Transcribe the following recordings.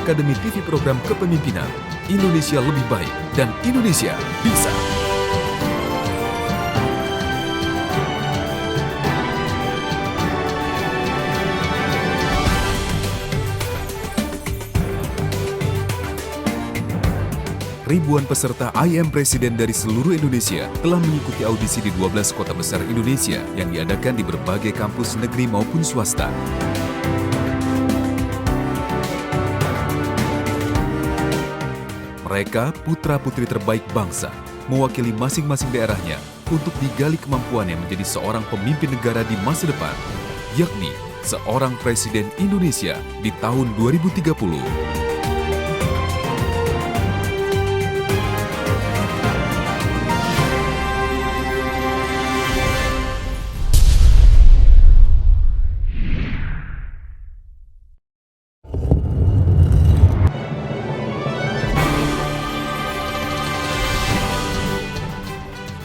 Akademi TV Program Kepemimpinan, Indonesia Lebih Baik dan Indonesia Bisa. Ribuan peserta I Am Presiden dari seluruh Indonesia telah mengikuti audisi di 12 kota besar Indonesia yang diadakan di berbagai kampus negeri maupun swasta. Mereka putra-putri terbaik bangsa, mewakili masing-masing daerahnya untuk digali kemampuannya menjadi seorang pemimpin negara di masa depan, yakni seorang Presiden Indonesia di tahun 2030.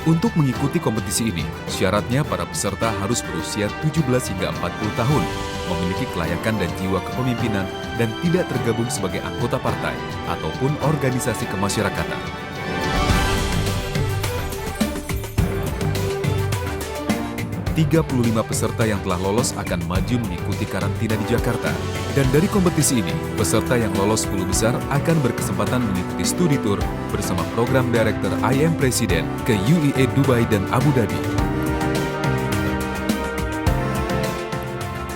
Untuk mengikuti kompetisi ini, syaratnya para peserta harus berusia 17 hingga 40 tahun, memiliki kelayakan dan jiwa kepemimpinan, dan tidak tergabung sebagai anggota partai ataupun organisasi kemasyarakatan. ...35 peserta yang telah lolos akan maju mengikuti karantina di Jakarta. Dan dari kompetisi ini, peserta yang lolos 10 besar akan berkesempatan mengikuti studi tour bersama Program Director I Am Presiden ke UEA Dubai dan Abu Dhabi.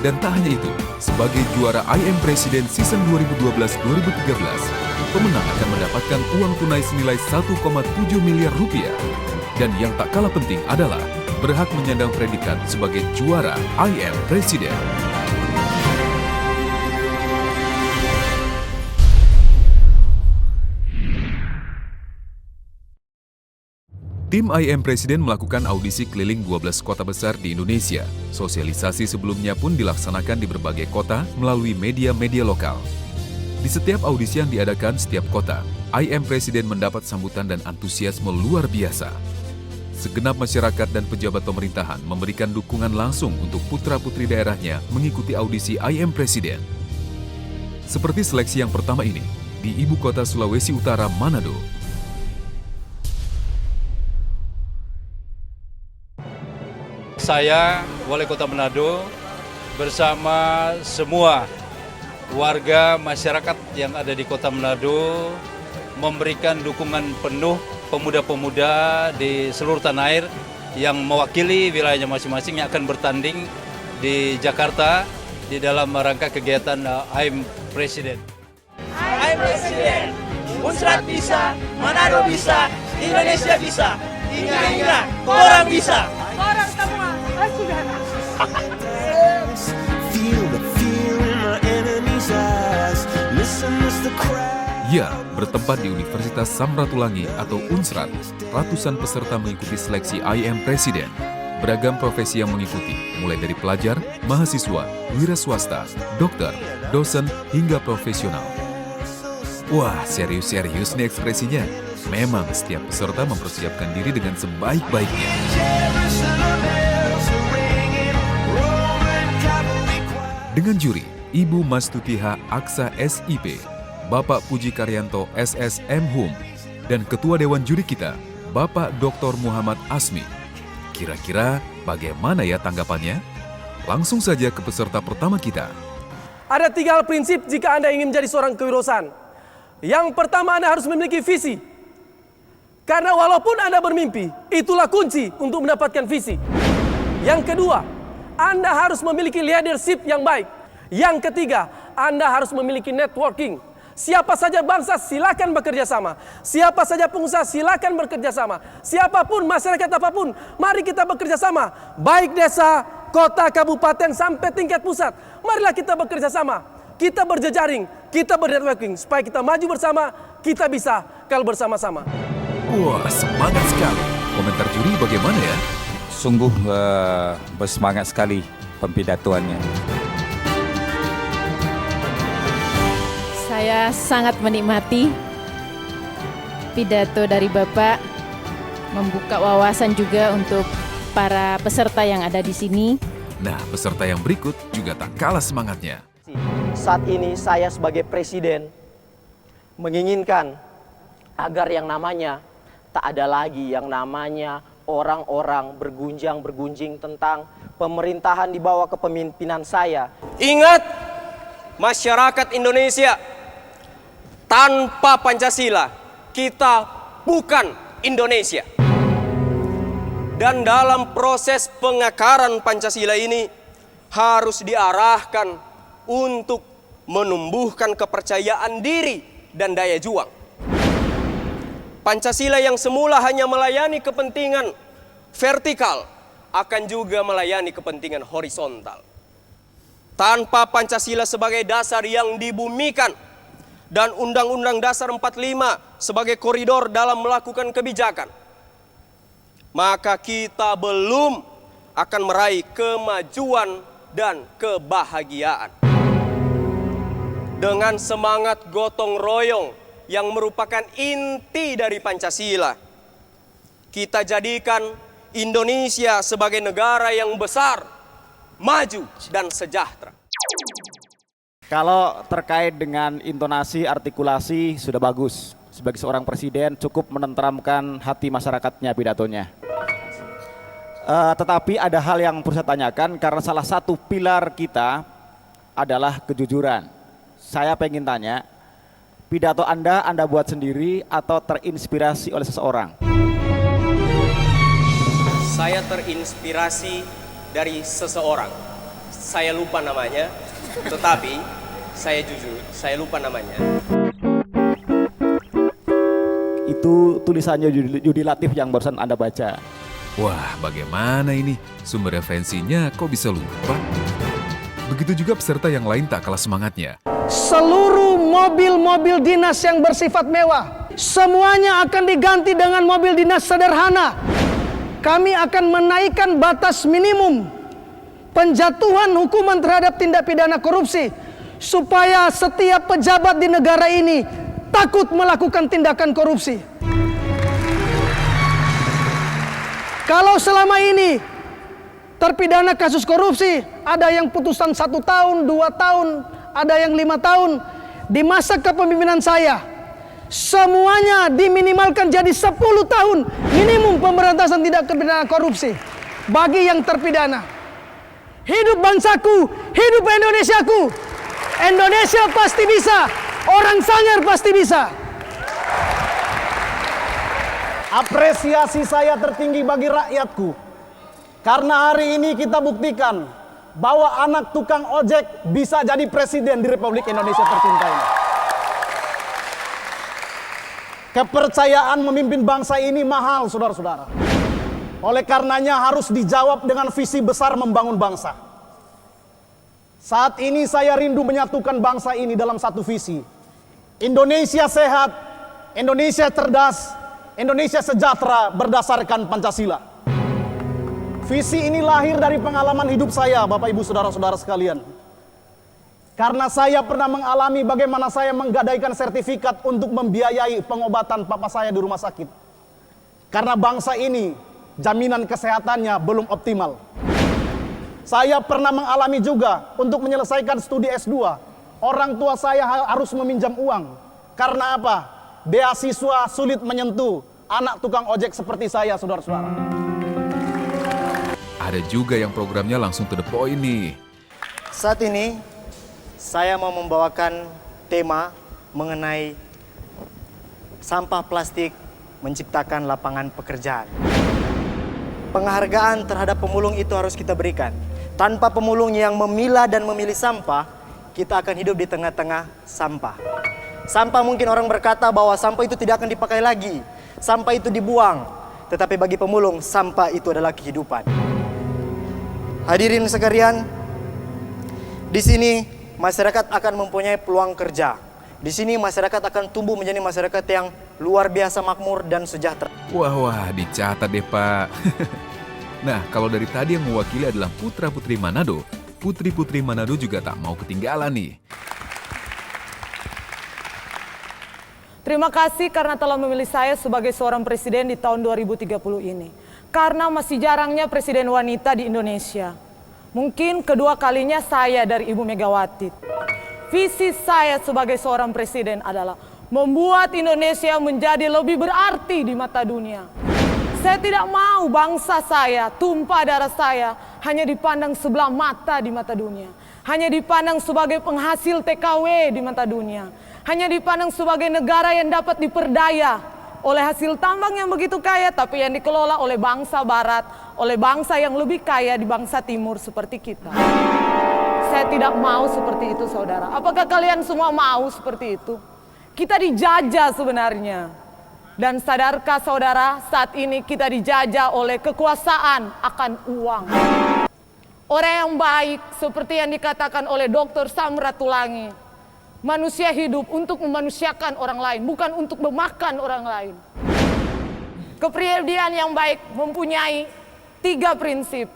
Dan tak hanya itu, sebagai juara I Am Presiden Season 2012-2013, pemenang akan mendapatkan uang tunai senilai 1,7 miliar rupiah. Dan yang tak kalah penting adalah berhak menyandang predikat sebagai juara I Am Presiden. Tim I Am Presiden melakukan audisi keliling 12 kota besar di Indonesia. Sosialisasi sebelumnya pun dilaksanakan di berbagai kota melalui media-media lokal. Di setiap audisi yang diadakan setiap kota, I Am Presiden mendapat sambutan dan antusiasme luar biasa. Segenap masyarakat dan pejabat pemerintahan memberikan dukungan langsung untuk putra-putri daerahnya mengikuti audisi I Am Presiden. Seperti seleksi yang pertama ini, di ibu kota Sulawesi Utara, Manado. Saya, Wali Kota Manado, bersama semua warga masyarakat yang ada di Kota Manado, memberikan dukungan penuh pemuda-pemuda di seluruh tanah air yang mewakili wilayahnya masing-masing yang akan bertanding di Jakarta di dalam rangka kegiatan I Am Presiden. I Am Presiden, Unsrat bisa, Manado bisa, Indonesia bisa. Ingat, orang bisa. Orang semua, sudah. Ya, bertempat di Universitas Samratulangi atau Unsrat, ratusan peserta mengikuti seleksi I Am Presiden. Beragam profesi yang mengikuti, mulai dari pelajar, mahasiswa, wira swasta, dokter, dosen, hingga profesional. Wah, serius-serius nih ekspresinya. Memang setiap peserta mempersiapkan diri dengan sebaik-baiknya. Dengan juri, Ibu Mastutiha Aksa SIP, Bapak Puji Karyanto SSM Hum, dan Ketua Dewan Juri kita, Bapak Dr. Muhammad Asmi. Kira-kira bagaimana ya tanggapannya? Langsung saja ke peserta pertama kita. Ada 3 hal prinsip jika Anda ingin menjadi seorang kewirausahaan. Yang pertama, Anda harus memiliki visi. Karena walaupun Anda bermimpi, itulah kunci untuk mendapatkan visi. Yang kedua, Anda harus memiliki leadership yang baik. Yang ketiga, Anda harus memiliki networking. Siapa saja bangsa silakan bekerja sama. Siapa saja pengusaha silakan bekerja sama. Siapapun, masyarakat apapun, mari kita bekerja sama. Baik desa, kota, kabupaten, sampai tingkat pusat. Marilah kita bekerja sama. Kita berjejaring, kita bernetworking. Supaya kita maju bersama, kita bisa kalau bersama-sama. Wah, semangat sekali. Komentar juri bagaimana ya? Sungguh bersemangat sekali pembidatoannya. Saya sangat menikmati pidato dari Bapak, membuka wawasan juga untuk para peserta yang ada di sini. Nah, peserta yang berikut juga tak kalah semangatnya. Saat ini saya sebagai presiden menginginkan agar yang namanya tak ada lagi yang namanya orang-orang bergunjing tentang pemerintahan di bawah kepemimpinan saya. Ingat, masyarakat Indonesia, tanpa Pancasila kita bukan Indonesia. Dan dalam proses pengakaran Pancasila ini harus diarahkan untuk menumbuhkan kepercayaan diri dan daya juang. Pancasila yang semula hanya melayani kepentingan vertikal akan juga melayani kepentingan horizontal. Tanpa Pancasila sebagai dasar yang dibumikan dan Undang-Undang Dasar 45 sebagai koridor dalam melakukan kebijakan, maka kita belum akan meraih kemajuan dan kebahagiaan. Dengan semangat gotong royong yang merupakan inti dari Pancasila, kita jadikan Indonesia sebagai negara yang besar, maju, dan sejahtera. Kalau terkait dengan intonasi, artikulasi sudah bagus. Sebagai seorang presiden cukup menenteramkan hati masyarakatnya pidatonya. Tetapi ada hal yang perlu saya tanyakan karena salah satu pilar kita adalah kejujuran. Saya pengen tanya, pidato Anda buat sendiri atau terinspirasi oleh seseorang? Saya terinspirasi dari seseorang. Saya lupa namanya, tetapi saya jujur, saya lupa namanya. Itu tulisannya Yudi Latif yang barusan Anda baca. Wah, bagaimana ini? Sumber referensinya kok bisa lupa? Begitu juga peserta yang lain tak kalah semangatnya. Seluruh mobil-mobil dinas yang bersifat mewah, semuanya akan diganti dengan mobil dinas sederhana. Kami akan menaikkan batas minimum penjatuhan hukuman terhadap tindak pidana korupsi, supaya setiap pejabat di negara ini takut melakukan tindakan korupsi. Kalau selama ini terpidana kasus korupsi ada yang putusan 1 tahun, 2 tahun, ada yang 5 tahun, di masa kepemimpinan saya semuanya diminimalkan jadi 10 tahun minimum pemberantasan tindak pidana korupsi bagi yang terpidana. Hidup bangsaku, hidup Indonesiaku. Indonesia pasti bisa, orang Sangir pasti bisa. Apresiasi saya tertinggi bagi rakyatku, karena hari ini kita buktikan bahwa anak tukang ojek bisa jadi presiden di Republik Indonesia tercinta ini. Kepercayaan memimpin bangsa ini mahal, saudara-saudara. Oleh karenanya harus dijawab dengan visi besar membangun bangsa. Saat ini saya rindu menyatukan bangsa ini dalam satu visi. Indonesia sehat, Indonesia cerdas, Indonesia sejahtera berdasarkan Pancasila. Visi ini lahir dari pengalaman hidup saya, Bapak Ibu Saudara-saudara sekalian. Karena saya pernah mengalami bagaimana saya menggadaikan sertifikat untuk membiayai pengobatan papa saya di rumah sakit. Karena bangsa ini jaminan kesehatannya belum optimal. Saya pernah mengalami juga untuk menyelesaikan studi S2. Orang tua saya harus meminjam uang. Karena apa? Beasiswa sulit menyentuh anak tukang ojek seperti saya, saudara-saudara. Ada juga yang programnya langsung to the point nih. Saat ini saya mau membawakan tema mengenai sampah plastik menciptakan lapangan pekerjaan. Penghargaan terhadap pemulung itu harus kita berikan. Tanpa pemulung yang memilah dan memilih sampah, kita akan hidup di tengah-tengah sampah. Sampah mungkin orang berkata bahwa sampah itu tidak akan dipakai lagi. Sampah itu dibuang. Tetapi bagi pemulung, sampah itu adalah kehidupan. Hadirin sekalian, di sini masyarakat akan mempunyai peluang kerja. Di sini masyarakat akan tumbuh menjadi masyarakat yang luar biasa makmur dan sejahtera. Wah, dicatat deh Pak. Nah, kalau dari tadi yang mewakili adalah putra-putri Manado, putri-putri Manado juga tak mau ketinggalan nih. Terima kasih karena telah memilih saya sebagai seorang presiden di tahun 2030 ini. Karena masih jarangnya presiden wanita di Indonesia. Mungkin kedua kalinya saya dari Ibu Megawati. Visi saya sebagai seorang presiden adalah membuat Indonesia menjadi lebih berarti di mata dunia. Saya tidak mau bangsa saya, tumpah darah saya, hanya dipandang sebelah mata di mata dunia. Hanya dipandang sebagai penghasil TKW di mata dunia. Hanya dipandang sebagai negara yang dapat diperdaya oleh hasil tambang yang begitu kaya, tapi yang dikelola oleh bangsa barat, oleh bangsa yang lebih kaya di bangsa timur seperti kita. Saya tidak mau seperti itu, saudara. Apakah kalian semua mau seperti itu? Kita dijajah sebenarnya. Dan sadarkah saudara, saat ini kita dijajah oleh kekuasaan akan uang. Orang yang baik seperti yang dikatakan oleh Dr. Samratulangi, manusia hidup untuk memanusiakan orang lain, bukan untuk memakan orang lain. Kepribadian yang baik mempunyai 3 prinsip,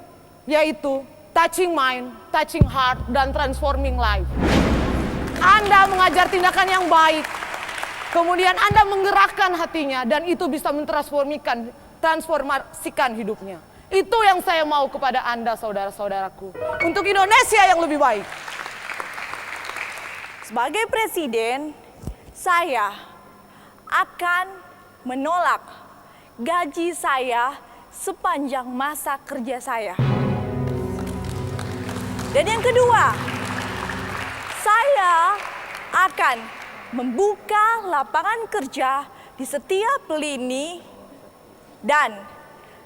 yaitu touching mind, touching heart, dan transforming life. Anda mengajar tindakan yang baik, kemudian Anda menggerakkan hatinya, dan itu bisa transformasikan hidupnya. Itu yang saya mau kepada Anda, saudara-saudaraku, untuk Indonesia yang lebih baik. Sebagai presiden, saya akan menolak gaji saya sepanjang masa kerja saya. Dan yang kedua, saya akan membuka lapangan kerja di setiap lini, dan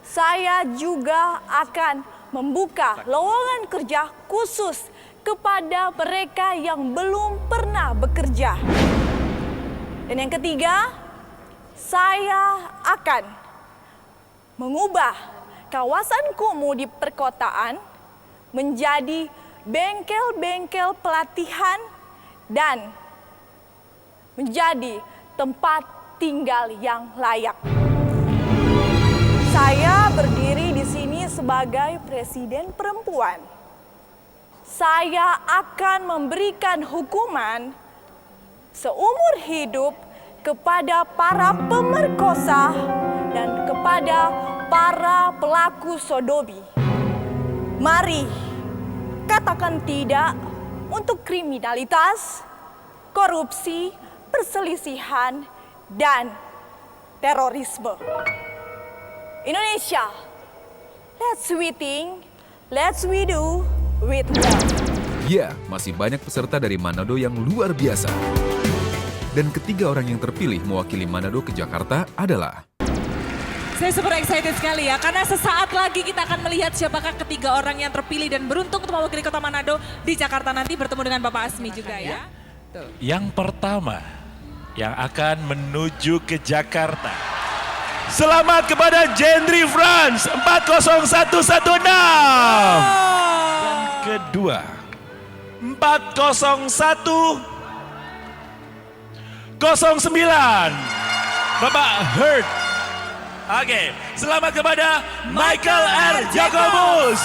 saya juga akan membuka lowongan kerja khusus kepada mereka yang belum pernah bekerja. Dan yang ketiga, saya akan mengubah kawasan kumuh di perkotaan menjadi bengkel-bengkel pelatihan dan menjadi tempat tinggal yang layak. Saya berdiri di sini sebagai presiden perempuan. Saya akan memberikan hukuman seumur hidup kepada para pemerkosa dan kepada para pelaku sodomi. Mari katakan tidak untuk kriminalitas, korupsi, perselisihan, dan terorisme. Indonesia, let's we think, let's we do with love. Ya, masih banyak peserta dari Manado yang luar biasa. Dan ketiga orang yang terpilih mewakili Manado ke Jakarta adalah... Saya super excited sekali ya, karena sesaat lagi kita akan melihat siapakah ketiga orang yang terpilih dan beruntung untuk mewakili Kota Manado di Jakarta nanti, bertemu dengan Bapak Asmi juga ya. Yang pertama yang akan menuju ke Jakarta. Selamat kepada Gendry France 40116. Yang kedua 40109 Bapak Hurt. Oke, selamat kepada Michael R. Jacobus.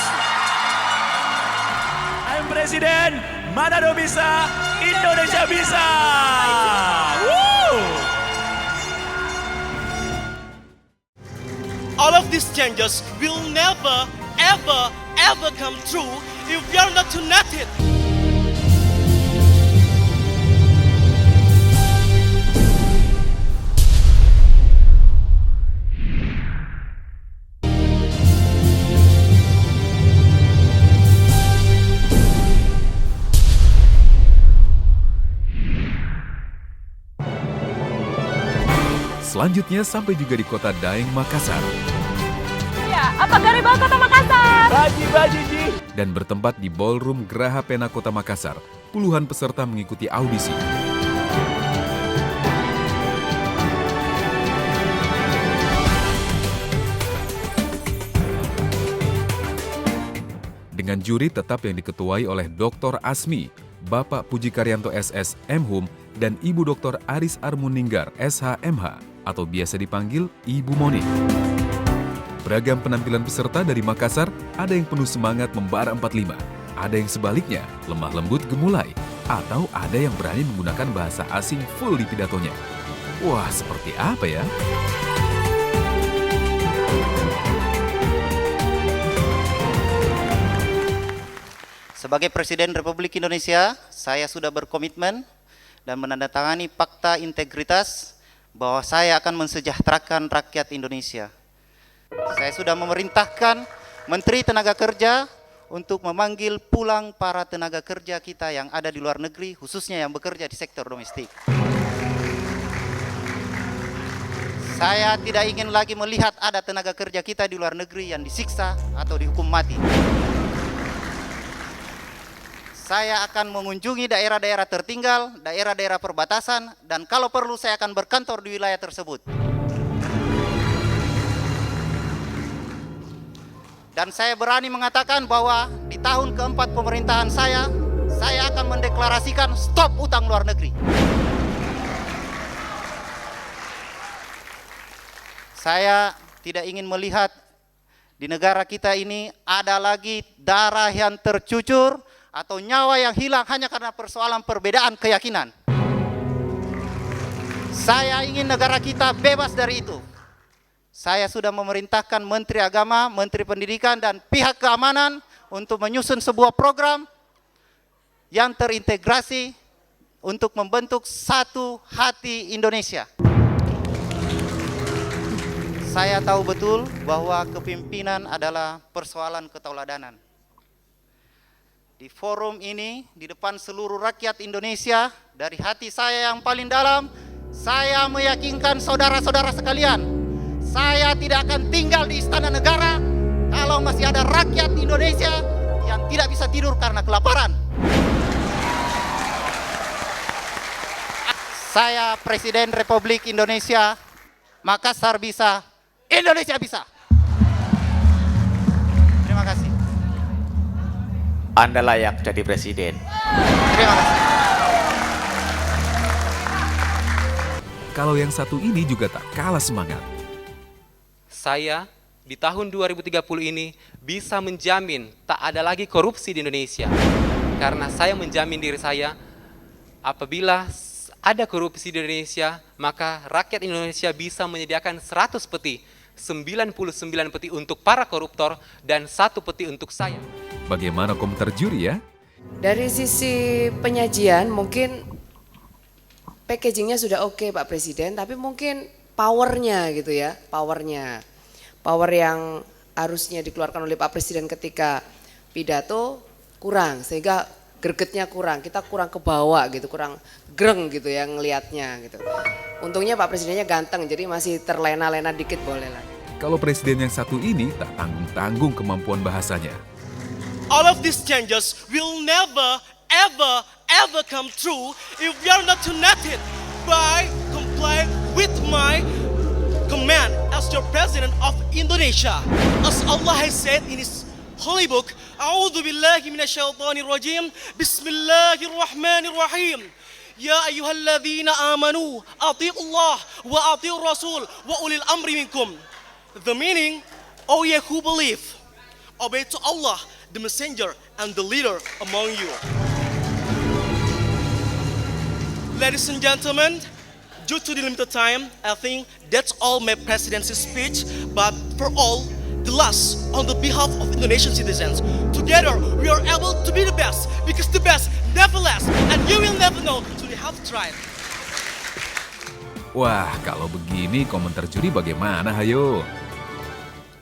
I'm Presiden, Manado bisa, Indonesia bisa. Woo! All of these changes will never, ever, ever come true if we are not united. Selanjutnya sampai juga di kota Daeng, Makassar. Ya, apa Garibal Kota Makassar? Baji. Dan bertempat di Ballroom Geraha Pena Kota Makassar, puluhan peserta mengikuti audisi. Dengan juri tetap yang diketuai oleh Dr. Asmi, Bapak Puji Karyanto SS, M.Hum, dan Ibu Dr. Aris Armuninggar, SH.MH, atau biasa dipanggil Ibu Moni. Beragam penampilan peserta dari Makassar, ada yang penuh semangat membara 45, ada yang sebaliknya lemah lembut gemulai, atau ada yang berani menggunakan bahasa asing full di pidatonya. Wah, seperti apa ya? Sebagai Presiden Republik Indonesia, saya sudah berkomitmen dan menandatangani fakta integritas bahwa saya akan mensejahterakan rakyat Indonesia. Saya sudah memerintahkan Menteri Tenaga Kerja untuk memanggil pulang para tenaga kerja kita yang ada di luar negeri, khususnya yang bekerja di sektor domestik. Saya tidak ingin lagi melihat ada tenaga kerja kita di luar negeri yang disiksa atau dihukum mati. Saya akan mengunjungi daerah-daerah tertinggal, daerah-daerah perbatasan, dan kalau perlu saya akan berkantor di wilayah tersebut. Dan saya berani mengatakan bahwa di tahun keempat pemerintahan saya akan mendeklarasikan stop utang luar negeri. Saya tidak ingin melihat di negara kita ini ada lagi darah yang tercucur atau nyawa yang hilang hanya karena persoalan perbedaan keyakinan. Saya ingin negara kita bebas dari itu. Saya sudah memerintahkan Menteri Agama, Menteri Pendidikan, dan pihak keamanan untuk menyusun sebuah program yang terintegrasi untuk membentuk satu hati Indonesia. Saya tahu betul bahwa kepemimpinan adalah persoalan keteladanan. Di forum ini, di depan seluruh rakyat Indonesia, dari hati saya yang paling dalam, saya meyakinkan saudara-saudara sekalian, saya tidak akan tinggal di istana negara kalau masih ada rakyat Indonesia yang tidak bisa tidur karena kelaparan. Saya Presiden Republik Indonesia, Makassar bisa, Indonesia bisa. Terima kasih. Anda layak jadi presiden. Terima kasih. Kalau yang satu ini juga tak kalah semangat. Saya di tahun 2030 ini bisa menjamin tak ada lagi korupsi di Indonesia. Karena saya menjamin diri saya, apabila ada korupsi di Indonesia, maka rakyat Indonesia bisa menyediakan 100 peti, 99 peti untuk para koruptor dan 1 peti untuk saya. Bagaimana komentar juri ya? Dari sisi penyajian mungkin packagingnya sudah oke Pak Presiden, tapi mungkin powernya gitu ya, power yang harusnya dikeluarkan oleh Pak Presiden ketika pidato kurang, sehingga gregetnya kurang, kita kurang ke bawah gitu, kurang greng gitu ya ngelihatnya gitu. Untungnya Pak Presidennya ganteng, jadi masih terlena-lena dikit boleh lah. Kalau presiden yang satu ini tak tanggung-tanggung kemampuan bahasanya. All of these changes will never, ever, ever come true if we are not united by complying with my command as your President of Indonesia. As Allah has said in His Holy Book, A'udzu billahi minasyaitonir rajim. Bismillahirrahmanirrahim. Ya ayyuhalladzina amanu athi'ullah wa athi'ur rasul wa ulil amri minkum. The meaning, O ye who believe, obey to Allah, the messenger and the leader among you. Ladies and gentlemen, due to the limited time, I think that's all my presidency speech. But for all, the last on the behalf of Indonesian citizens, together we are able to be the best, because the best never lasts, and you will never know till you have tried. Wah, kalau begini komentar juri bagaimana, hayo?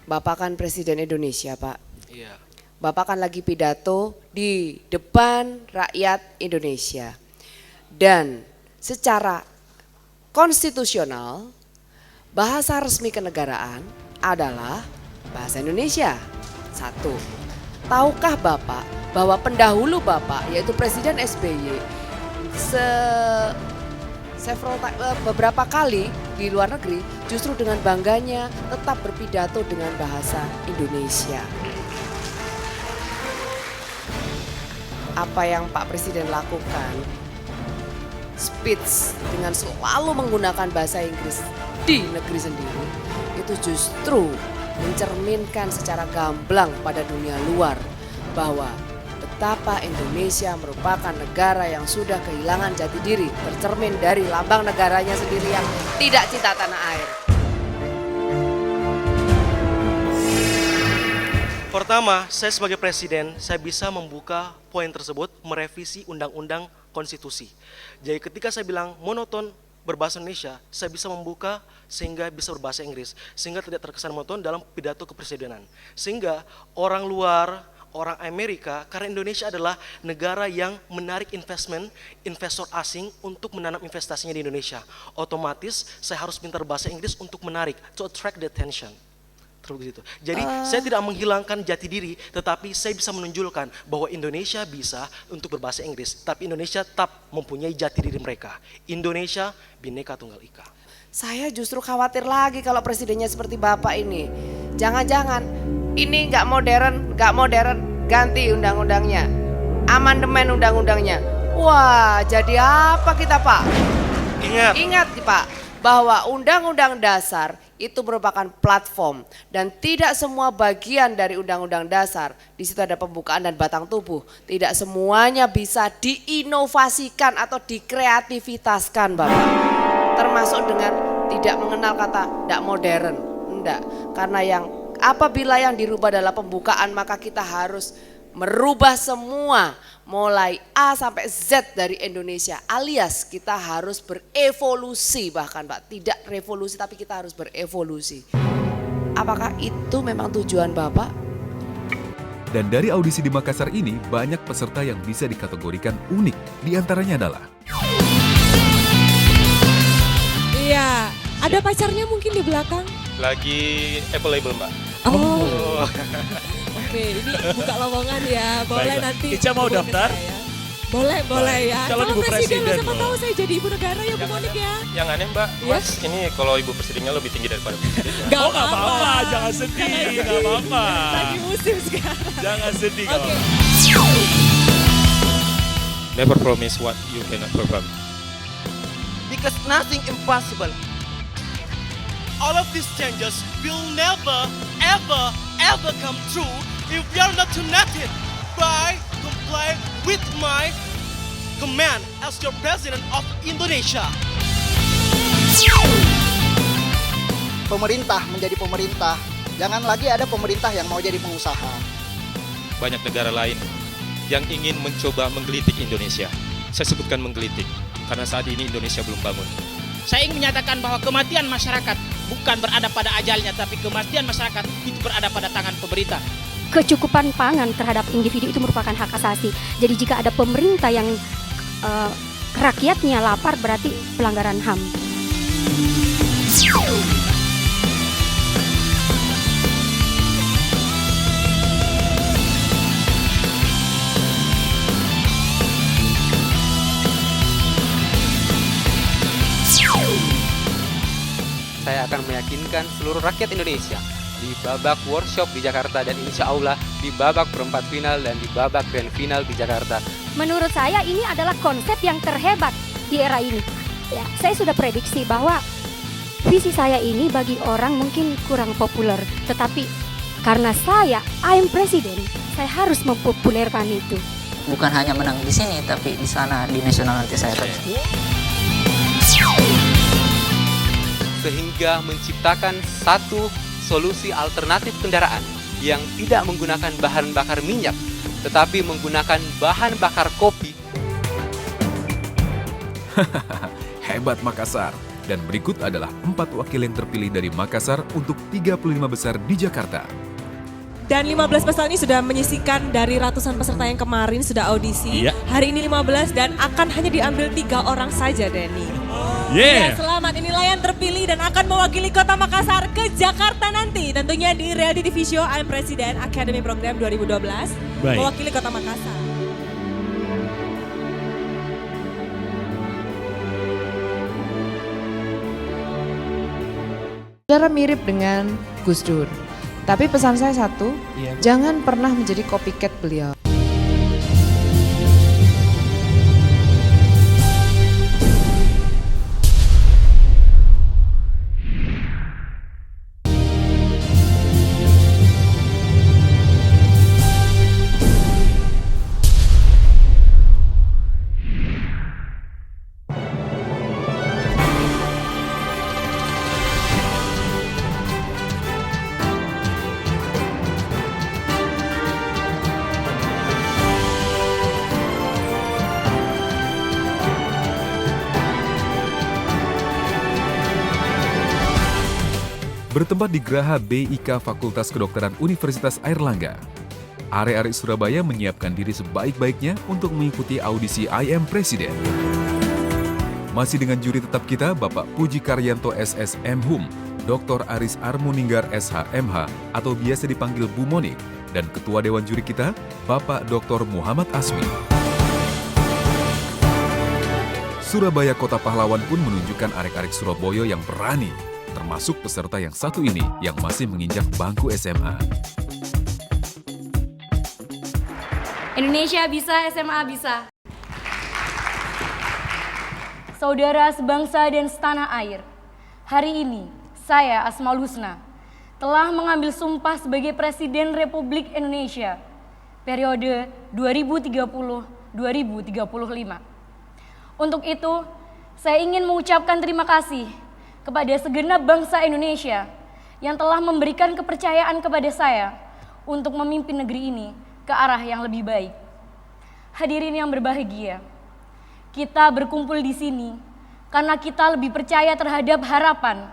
Bapak kan Presiden Indonesia, Pak. Iya. Bapak kan lagi pidato di depan rakyat Indonesia. Dan secara konstitusional, bahasa resmi kenegaraan adalah bahasa Indonesia. 1. Tahukah Bapak bahwa pendahulu Bapak, yaitu Presiden SBY, beberapa kali di luar negeri justru dengan bangganya tetap berpidato dengan bahasa Indonesia. Apa yang Pak Presiden lakukan, speech dengan selalu menggunakan bahasa Inggris di negeri sendiri, itu justru mencerminkan secara gamblang pada dunia luar bahwa betapa Indonesia merupakan negara yang sudah kehilangan jati diri, tercermin dari lambang negaranya sendiri yang tidak cinta tanah air. Pertama, saya sebagai presiden, saya bisa membuka poin tersebut, merevisi Undang-Undang konstitusi. Jadi ketika saya bilang monoton berbahasa Indonesia, saya bisa membuka sehingga bisa berbahasa Inggris, sehingga tidak terkesan monoton dalam pidato kepresidenan. Sehingga orang luar, orang Amerika, karena Indonesia adalah negara yang menarik investor asing untuk menanam investasinya di Indonesia. Otomatis saya harus pintar bahasa Inggris untuk menarik, to attract the attention. Begitu. Jadi saya tidak menghilangkan jati diri, tetapi saya bisa menunjukkan bahwa Indonesia bisa untuk berbahasa Inggris, tapi Indonesia tetap mempunyai jati diri mereka. Indonesia Bhinneka Tunggal Ika. Saya justru khawatir lagi kalau presidennya seperti Bapak ini. Jangan-jangan ini nggak modern, ganti undang-undangnya, amandemen undang-undangnya. Wah, jadi apa kita, Pak? Ingat Pak, bahwa Undang-Undang Dasar itu merupakan platform dan tidak semua bagian dari Undang-Undang Dasar, di situ ada pembukaan dan batang tubuh, tidak semuanya bisa diinovasikan atau dikreativitaskan, Bapak. Termasuk dengan tidak mengenal kata tidak modern, enggak. Karena apabila yang dirubah adalah pembukaan, maka kita harus merubah semua mulai A sampai Z dari Indonesia, alias kita harus berevolusi, bahkan Pak, tidak revolusi tapi kita harus berevolusi. Apakah itu memang tujuan Bapak? Dan dari audisi di Makassar ini banyak peserta yang bisa dikategorikan unik. Di antaranya adalah Iya, ada pacarnya mungkin di belakang? Lagi available, Mbak. Oh. Oke, ini buka lowongan ya. Boleh Baik, nanti. Ica mau daftar? Boleh ya. Calon Ibu Presiden siapa tahu saya jadi ibu negara ya Bu Monik ya. Yang aneh Mbak, Mas, ini kalau Ibu Presidennya lebih tinggi daripada Presidennya. Gak apa-apa, jangan sedih, gak apa-apa. Lagi musim sekarang. Jangan sedih, gak apa-apa. Never promise what you cannot perform. Because nothing impossible. All of these changes will never, ever come true if we are not united by complying with my command as your President of Indonesia. Pemerintah menjadi pemerintah, jangan lagi ada pemerintah yang mau jadi pengusaha. Banyak negara lain yang ingin mencoba menggelitik Indonesia. Saya sebutkan menggelitik, karena saat ini Indonesia belum bangun. Saya ingin menyatakan bahwa kematian masyarakat bukan berada pada ajalnya, tapi kematian masyarakat itu berada pada tangan pemerintah. Kecukupan pangan terhadap individu itu merupakan hak asasi. Jadi jika ada pemerintah yang rakyatnya lapar, berarti pelanggaran HAM. Saya akan meyakinkan seluruh rakyat Indonesia di babak workshop di Jakarta dan insya Allah di babak perempat final dan di babak grand final di Jakarta. Menurut saya ini adalah konsep yang terhebat di era ini. Ya, saya sudah prediksi bahwa visi saya ini bagi orang mungkin kurang populer, tetapi karena I'm Presiden, saya harus mempopulerkan itu. Bukan hanya menang di sini, tapi di sana di nasional nanti saya akan. Sehingga menciptakan satu solusi alternatif kendaraan yang tidak menggunakan bahan bakar minyak, tetapi menggunakan bahan bakar kopi. Hebat Makassar. Dan berikut adalah 4 wakil yang terpilih dari Makassar untuk 35 besar di Jakarta. Dan 15 peserta ini sudah menyisikan dari ratusan peserta yang kemarin sudah audisi. Iya. Hari ini 15 dan akan hanya diambil 3 orang saja, Denny. Ya, selamat. Inilah yang terpilih dan akan mewakili Kota Makassar ke Jakarta nanti. Tentunya di Reality TV Show I'm President Academy Program 2012. Baik. Mewakili Kota Makassar. Saudara mirip dengan Gus Dur. Tapi pesan saya satu, jangan pernah menjadi copycat beliau. Bertempat di Geraha BIK Fakultas Kedokteran Universitas Airlangga, arek-arek Surabaya menyiapkan diri sebaik-baiknya untuk mengikuti audisi I Am Presiden. Masih dengan juri tetap kita, Bapak Puji Karyanto SSM Hum, Dr. Aris Armuninggar SHMH atau biasa dipanggil Bu Monik, dan Ketua Dewan Juri kita, Bapak Dr. Muhammad Asmi. Surabaya Kota Pahlawan pun menunjukkan arek-arek Surabaya yang berani, termasuk peserta yang satu ini yang masih menginjak bangku SMA. Indonesia bisa, SMA bisa. Saudara sebangsa dan setanah air, hari ini saya Asmaul Husna telah mengambil sumpah sebagai Presiden Republik Indonesia periode 2030-2035. Untuk itu, saya ingin mengucapkan terima kasih kepada segenap bangsa Indonesia yang telah memberikan kepercayaan kepada saya untuk memimpin negeri ini ke arah yang lebih baik. Hadirin yang berbahagia, kita berkumpul di sini karena kita lebih percaya terhadap harapan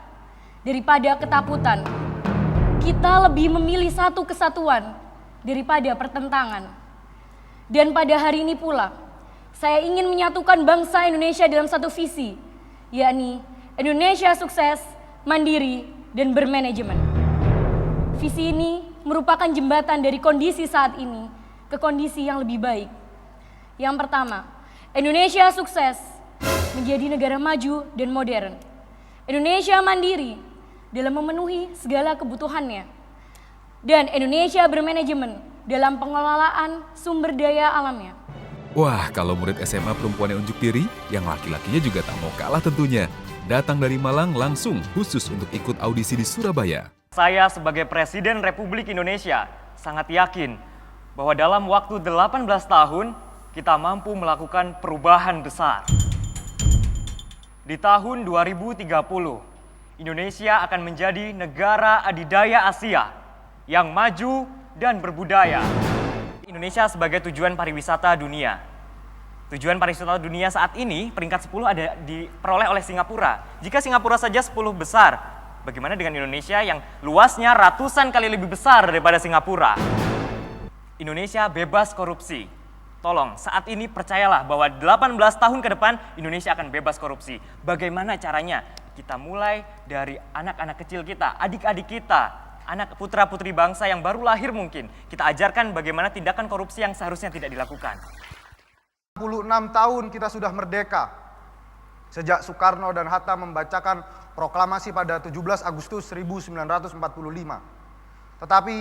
daripada ketakutan. Kita lebih memilih satu kesatuan daripada pertentangan. Dan pada hari ini pula, saya ingin menyatukan bangsa Indonesia dalam satu visi, yakni Indonesia sukses, mandiri, dan bermanajemen. Visi ini merupakan jembatan dari kondisi saat ini ke kondisi yang lebih baik. Yang pertama, Indonesia sukses menjadi negara maju dan modern. Indonesia mandiri dalam memenuhi segala kebutuhannya. Dan Indonesia bermanajemen dalam pengelolaan sumber daya alamnya. Wah, kalau murid SMA perempuan yang unjuk diri, yang laki-lakinya juga tak mau kalah tentunya. Datang dari Malang langsung khusus untuk ikut audisi di Surabaya. Saya sebagai Presiden Republik Indonesia sangat yakin bahwa dalam waktu 18 tahun kita mampu melakukan perubahan besar. Di tahun 2030, Indonesia akan menjadi negara adidaya Asia yang maju dan berbudaya. Indonesia sebagai tujuan pariwisata dunia. Tujuan pariwisata dunia saat ini peringkat 10 ada diperoleh oleh Singapura. Jika Singapura saja 10 besar, bagaimana dengan Indonesia yang luasnya ratusan kali lebih besar daripada Singapura? Indonesia bebas korupsi. Tolong, saat ini percayalah bahwa 18 tahun ke depan Indonesia akan bebas korupsi. Bagaimana caranya? Kita mulai dari anak-anak kecil kita, adik-adik kita, anak putra-putri bangsa yang baru lahir mungkin. Kita ajarkan bagaimana tindakan korupsi yang seharusnya tidak dilakukan. 66 tahun kita sudah merdeka. Sejak Soekarno dan Hatta membacakan proklamasi pada 17 Agustus 1945. Tetapi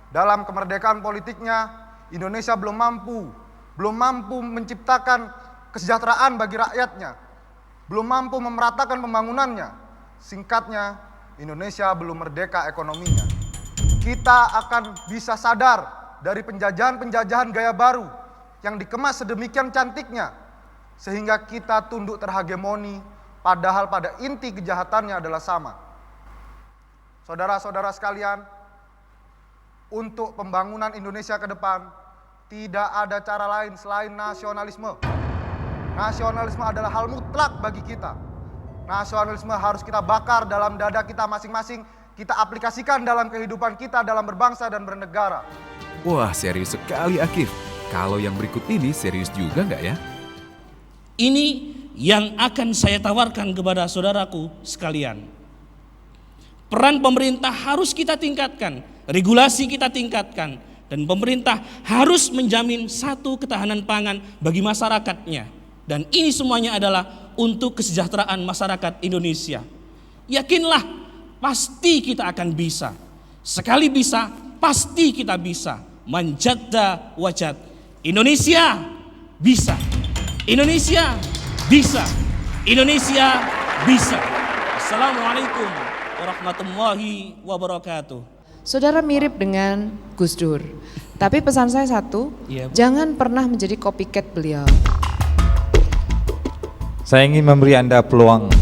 dalam kemerdekaan politiknya, Indonesia belum mampu menciptakan kesejahteraan bagi rakyatnya. Belum mampu memeratakan pembangunannya. Singkatnya, Indonesia belum merdeka ekonominya. Kita akan bisa sadar dari penjajahan-penjajahan gaya baru yang dikemas sedemikian cantiknya sehingga kita tunduk terhegemoni padahal pada inti kejahatannya adalah sama. Saudara-saudara sekalian, untuk pembangunan Indonesia ke depan tidak ada cara lain selain nasionalisme. Nasionalisme adalah hal mutlak bagi kita. Nasionalisme harus kita bakar dalam dada kita masing-masing, kita aplikasikan dalam kehidupan kita dalam berbangsa dan bernegara. Wah, serius sekali Akif. Kalau yang berikut ini serius juga nggak ya? Ini yang akan saya tawarkan kepada saudaraku sekalian. Peran pemerintah harus kita tingkatkan, regulasi kita tingkatkan, dan pemerintah harus menjamin satu ketahanan pangan bagi masyarakatnya. Dan ini semuanya adalah untuk kesejahteraan masyarakat Indonesia. Yakinlah, pasti kita akan bisa. Sekali bisa, pasti kita bisa. Manjadda wajad. Indonesia bisa. Indonesia bisa. Indonesia bisa. Assalamualaikum warahmatullahi wabarakatuh. Saudara mirip dengan Gus Dur. Tapi pesan saya satu, jangan pernah menjadi copycat beliau. Saya ingin memberi Anda peluang.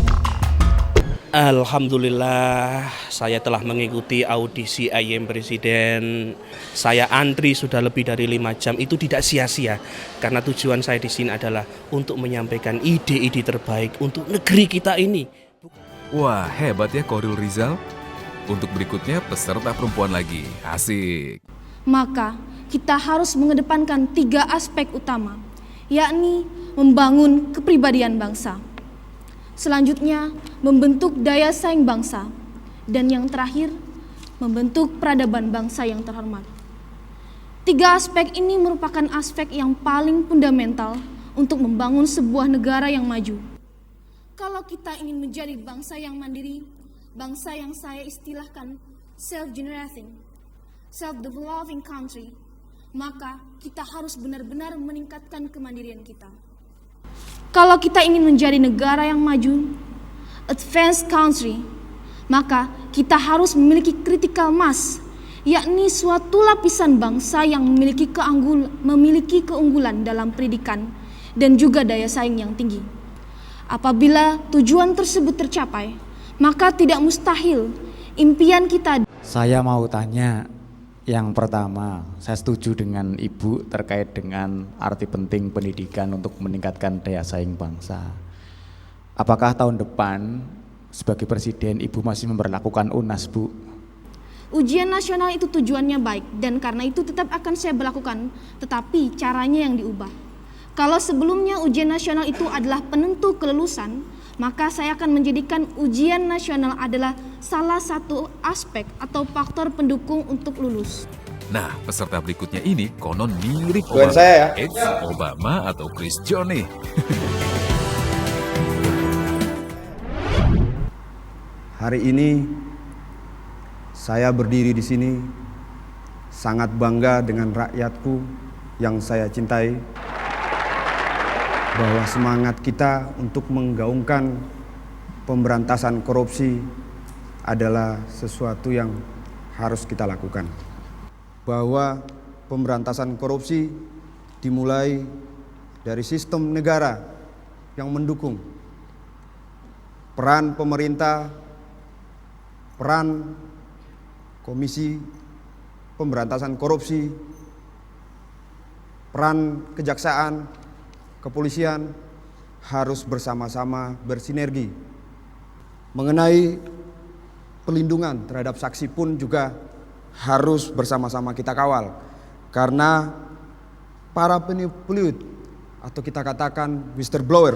Alhamdulillah, saya telah mengikuti audisi I Am Presiden. Saya antri sudah lebih dari 5 jam. Itu tidak sia-sia, karena tujuan saya di sini adalah untuk menyampaikan ide-ide terbaik untuk negeri kita ini. Wah, hebat ya Koril Rizal. Untuk berikutnya peserta perempuan lagi. Asik. Maka kita harus mengedepankan 3 aspek utama, yakni membangun kepribadian bangsa. Selanjutnya, membentuk daya saing bangsa. Dan yang terakhir, membentuk peradaban bangsa yang terhormat. 3 aspek ini merupakan aspek yang paling fundamental untuk membangun sebuah negara yang maju. Kalau kita ingin menjadi bangsa yang mandiri, bangsa yang saya istilahkan self-generating, self-developing country, maka kita harus benar-benar meningkatkan kemandirian kita. Kalau kita ingin menjadi negara yang maju, advanced country, maka kita harus memiliki critical mass, yakni suatu lapisan bangsa yang memiliki keunggulan dalam pendidikan dan juga daya saing yang tinggi. Apabila tujuan tersebut tercapai, maka tidak mustahil impian kita. Saya mau tanya, yang pertama, saya setuju dengan Ibu terkait dengan arti penting pendidikan untuk meningkatkan daya saing bangsa. Apakah tahun depan sebagai Presiden Ibu masih memberlakukan UNAS, Bu? Ujian nasional itu tujuannya baik dan karena itu tetap akan saya berlakukan, tetapi caranya yang diubah. Kalau sebelumnya ujian nasional itu adalah penentu kelulusan, maka saya akan menjadikan ujian nasional adalah salah satu aspek atau faktor pendukung untuk lulus. Nah, peserta berikutnya ini konon mirip Doain Obama. saya ya. Obama atau Chris John nih. Hari ini saya berdiri di sini sangat bangga dengan rakyatku yang saya cintai, bahwa semangat kita untuk menggaungkan pemberantasan korupsi adalah sesuatu yang harus kita lakukan. Bahwa pemberantasan korupsi dimulai dari sistem negara yang mendukung peran pemerintah, peran Komisi Pemberantasan Korupsi, peran kejaksaan, kepolisian harus bersama-sama bersinergi. Mengenai pelindungan terhadap saksi pun juga harus bersama-sama kita kawal. Karena para penipuan atau kita katakan whistleblower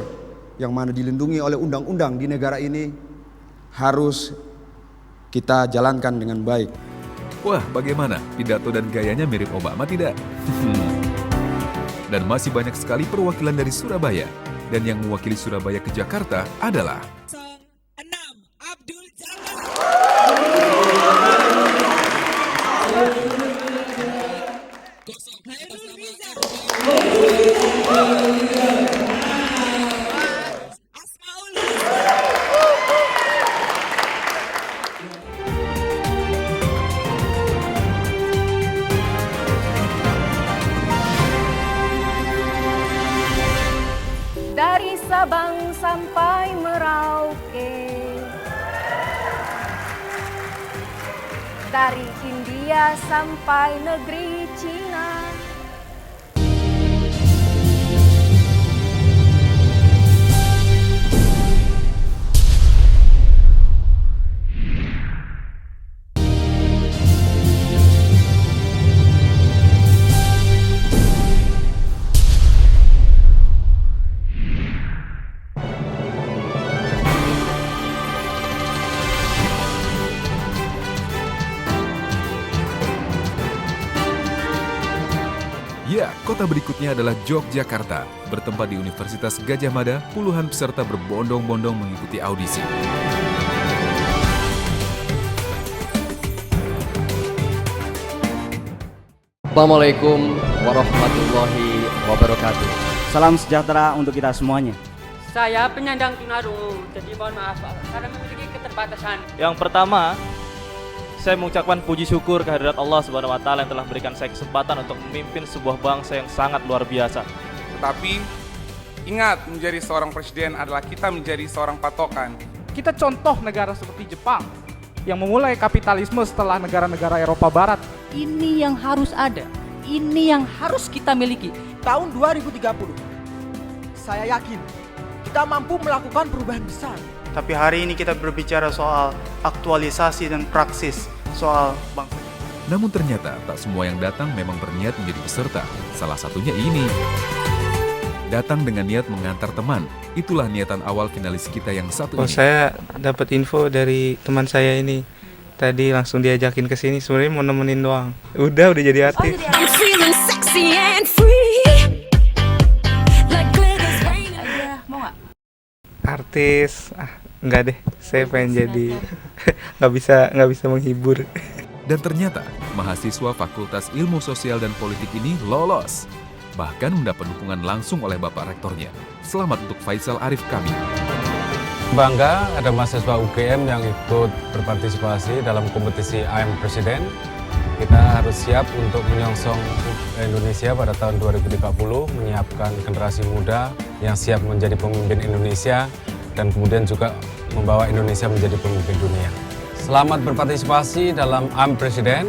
yang mana dilindungi oleh undang-undang di negara ini harus kita jalankan dengan baik. Wah, bagaimana? Pidato dan gayanya mirip Obama tidak? Dan masih banyak sekali perwakilan dari Surabaya. Dan yang mewakili Surabaya ke Jakarta adalah Dari Sabang sampai Merauke, dari India sampai negeri Cina. Ya, kota berikutnya adalah Yogyakarta. Bertempat di Universitas Gadjah Mada, puluhan peserta berbondong-bondong mengikuti audisi. Assalamualaikum warahmatullahi wabarakatuh. Salam sejahtera untuk kita semuanya. Saya penyandang tunarungu, jadi mohon maaf karena memiliki keterbatasan. Yang pertama, saya mengucapkan puji syukur kehadirat Allah Subhanahu wa taala yang telah memberikan saya kesempatan untuk memimpin sebuah bangsa yang sangat luar biasa. Tetapi ingat, menjadi seorang presiden adalah kita menjadi seorang patokan. Kita contoh negara seperti Jepang yang memulai kapitalisme setelah negara-negara Eropa Barat. Ini yang harus ada, ini yang harus kita miliki. Tahun 2030, saya yakin kita mampu melakukan perubahan besar. Tapi hari ini kita berbicara soal aktualisasi dan praksis soal bangsa. Namun ternyata tak semua yang datang memang berniat menjadi peserta. Salah satunya ini. Datang dengan niat mengantar teman. Itulah niatan awal finalis kita yang satu ini. Saya dapat info dari teman saya ini. Tadi langsung diajakin ke sini, sebenarnya mau nemenin doang. Udah jadi artis. Mau nggak? Artis, enggak deh. Saya pengen jadi nggak bisa menghibur. Dan ternyata mahasiswa Fakultas Ilmu Sosial dan Politik ini lolos. Bahkan mendapat dukungan langsung oleh Bapak Rektornya. Selamat untuk Faisal Arif kami. Bangga ada mahasiswa UGM yang ikut berpartisipasi dalam kompetisi I Am President. Kita harus siap untuk menyongsong Indonesia pada tahun 2030, menyiapkan generasi muda yang siap menjadi pemimpin Indonesia dan kemudian juga membawa Indonesia menjadi pemimpin dunia. Selamat berpartisipasi dalam I Am President.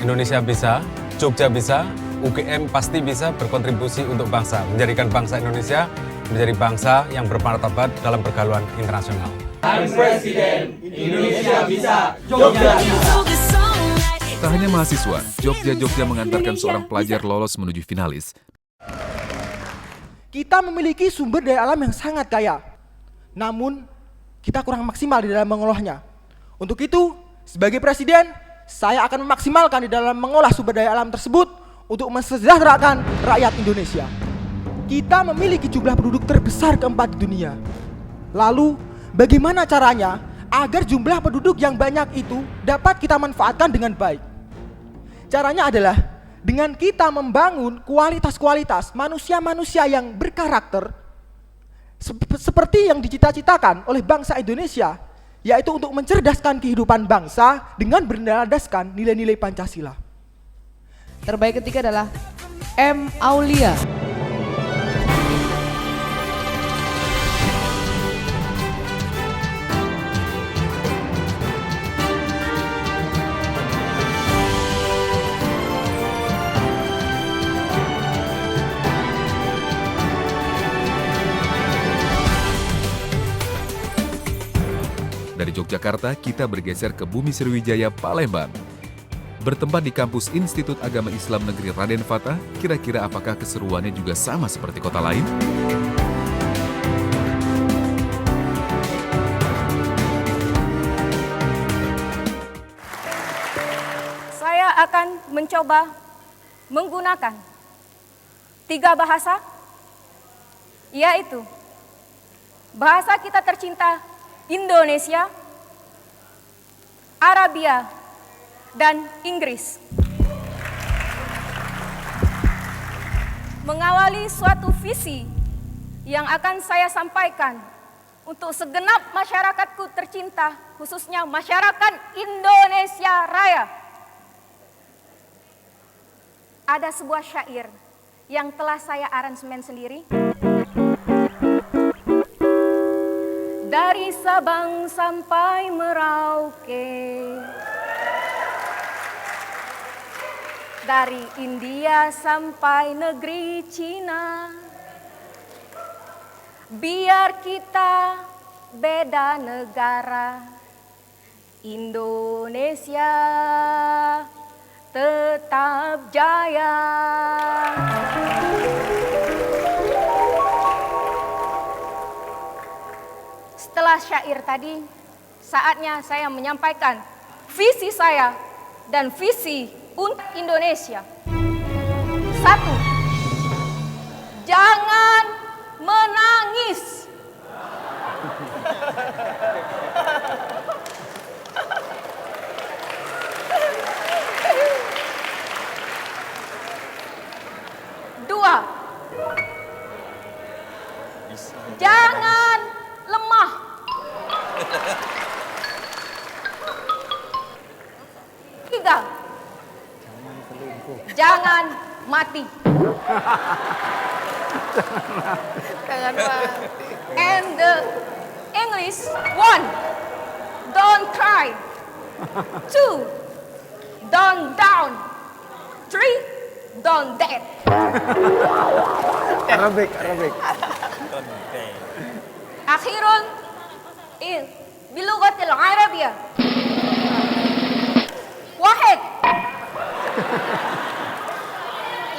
Indonesia bisa, Jogja bisa, UGM pasti bisa berkontribusi untuk bangsa, menjadikan bangsa Indonesia menjadi bangsa yang bermartabat dalam pergaulan internasional. I'm Presiden, Indonesia bisa, Jogja bisa. Tak hanya mahasiswa, Jogja mengantarkan seorang pelajar lolos menuju finalis. Kita memiliki sumber daya alam yang sangat kaya, namun kita kurang maksimal di dalam mengolahnya. Untuk itu, sebagai presiden, saya akan memaksimalkan di dalam mengolah sumber daya alam tersebut untuk mensejahterakan rakyat Indonesia. Kita memiliki jumlah penduduk terbesar keempat di dunia. Lalu, bagaimana caranya agar jumlah penduduk yang banyak itu dapat kita manfaatkan dengan baik? Caranya adalah dengan kita membangun kualitas-kualitas manusia-manusia yang berkarakter seperti yang dicita-citakan oleh bangsa Indonesia, yaitu untuk mencerdaskan kehidupan bangsa dengan berlandaskan nilai-nilai Pancasila. Terbaik ketiga adalah M. Aulia. Dari Yogyakarta, kita bergeser ke Bumi Sriwijaya, Palembang. Bertempat di kampus Institut Agama Islam Negeri Raden Fatah, kira-kira apakah keseruannya juga sama seperti kota lain? Saya akan mencoba menggunakan 3 bahasa, yaitu bahasa kita tercinta Indonesia, Arabia, dan Inggris. Mengawali suatu visi yang akan saya sampaikan untuk segenap masyarakatku tercinta, khususnya masyarakat Indonesia Raya. Ada sebuah syair yang telah saya aransemen sendiri. Dari Sabang sampai Merauke, dari India sampai negeri Cina, biar kita beda negara, Indonesia tetap jaya. Setelah syair tadi, saatnya saya menyampaikan visi saya dan visi untuk Indonesia. 1. Jangan menangis. 2. Jangan lemah. 3. Jangan mati. Jangan mati. And the English, 1. Don't cry. 2. Don't down. 3. Don't dead. Arabic. Akhirun باللغة العربية. واحد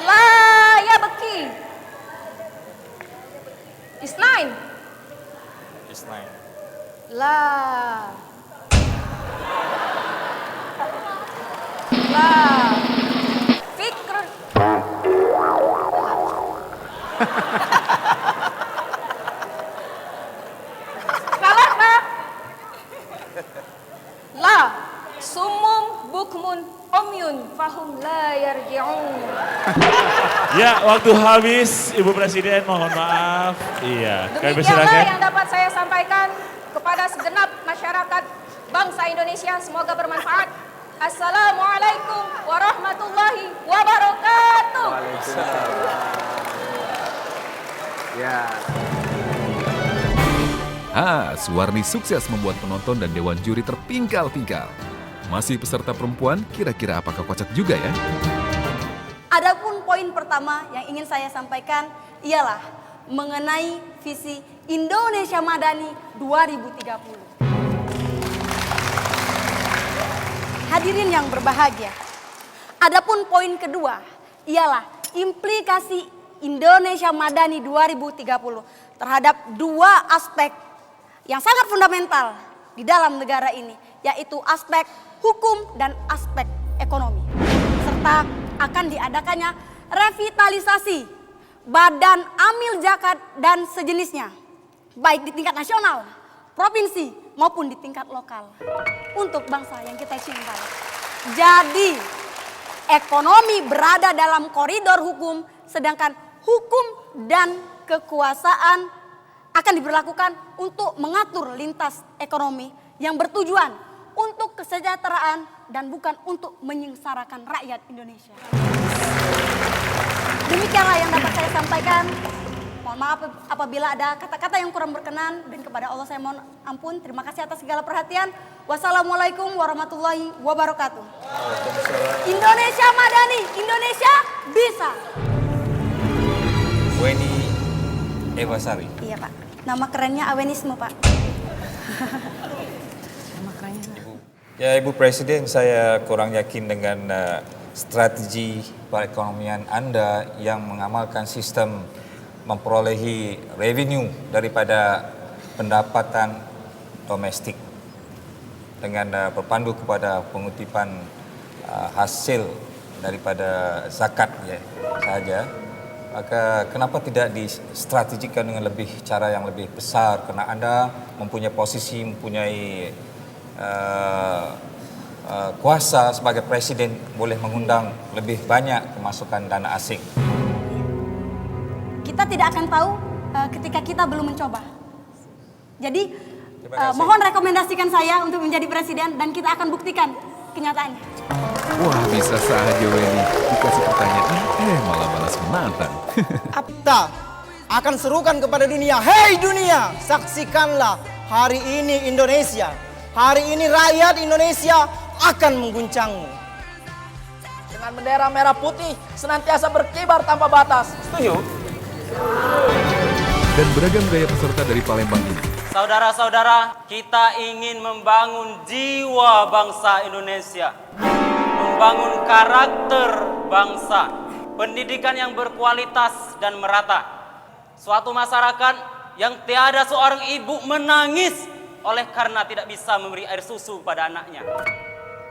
لا يبكي. اثنين لا فكر. ثلاثة لا sumum bukmun umyun fahum la yarji'un. Ya, waktu habis, Ibu Presiden, mohon maaf. Iya, kami Demikianlah persilakan. yang dapat saya sampaikan kepada segenap masyarakat bangsa Indonesia. Semoga bermanfaat. Assalamualaikum warahmatullahi wabarakatuh. Ya. Suwarni sukses membuat penonton dan dewan juri terpingkal-pingkal. Masih peserta perempuan, kira-kira apakah kocak juga ya? Adapun poin pertama yang ingin saya sampaikan ialah mengenai visi Indonesia Madani 2030. Hadirin yang berbahagia, adapun poin kedua ialah implikasi Indonesia Madani 2030 terhadap dua aspek yang sangat fundamental di dalam negara ini, yaitu aspek hukum dan aspek ekonomi. Serta akan diadakannya revitalisasi badan amil zakat dan sejenisnya, baik di tingkat nasional, provinsi maupun di tingkat lokal, untuk bangsa yang kita cintai. Jadi ekonomi berada dalam koridor hukum, sedangkan hukum dan kekuasaan akan diberlakukan untuk mengatur lintas ekonomi yang bertujuan untuk kesejahteraan dan bukan untuk menyengsarakan rakyat Indonesia. Demikianlah yang dapat saya sampaikan. Mohon maaf apabila ada kata-kata yang kurang berkenan, dan kepada Allah saya mohon ampun. Terima kasih atas segala perhatian. Wassalamualaikum warahmatullahi wabarakatuh. Indonesia Madani, Indonesia bisa. Weni Ewasari. Iya Pak, nama kerennya Awenisme Pak. Ya Ibu Presiden, saya kurang yakin dengan strategi perekonomian Anda yang mengamalkan sistem memperolehi revenue daripada pendapatan domestik dengan berpandu kepada pengutipan hasil daripada zakat ya saja. Maka kenapa tidak distrategikan dengan cara yang lebih besar, karena Anda mempunyai posisi, mempunyai kuasa sebagai presiden, boleh mengundang lebih banyak kemasukan dana asing. Kita tidak akan tahu ketika kita belum mencoba. Jadi mohon rekomendasikan saya untuk menjadi presiden dan kita akan buktikan kenyataannya. Wah, bisa saja Weni. Dikasih pertanyaan, malah balas menantang. Kita akan serukan kepada dunia, hei dunia, saksikanlah hari ini Indonesia. Hari ini rakyat Indonesia akan mengguncangmu. Dengan bendera merah putih senantiasa berkibar tanpa batas. Setuju? Dan beragam gaya peserta dari Palembang ini. Saudara-saudara, kita ingin membangun jiwa bangsa Indonesia. Membangun karakter bangsa. Pendidikan yang berkualitas dan merata. Suatu masyarakat yang tiada seorang ibu menangis oleh karena tidak bisa memberi air susu pada anaknya.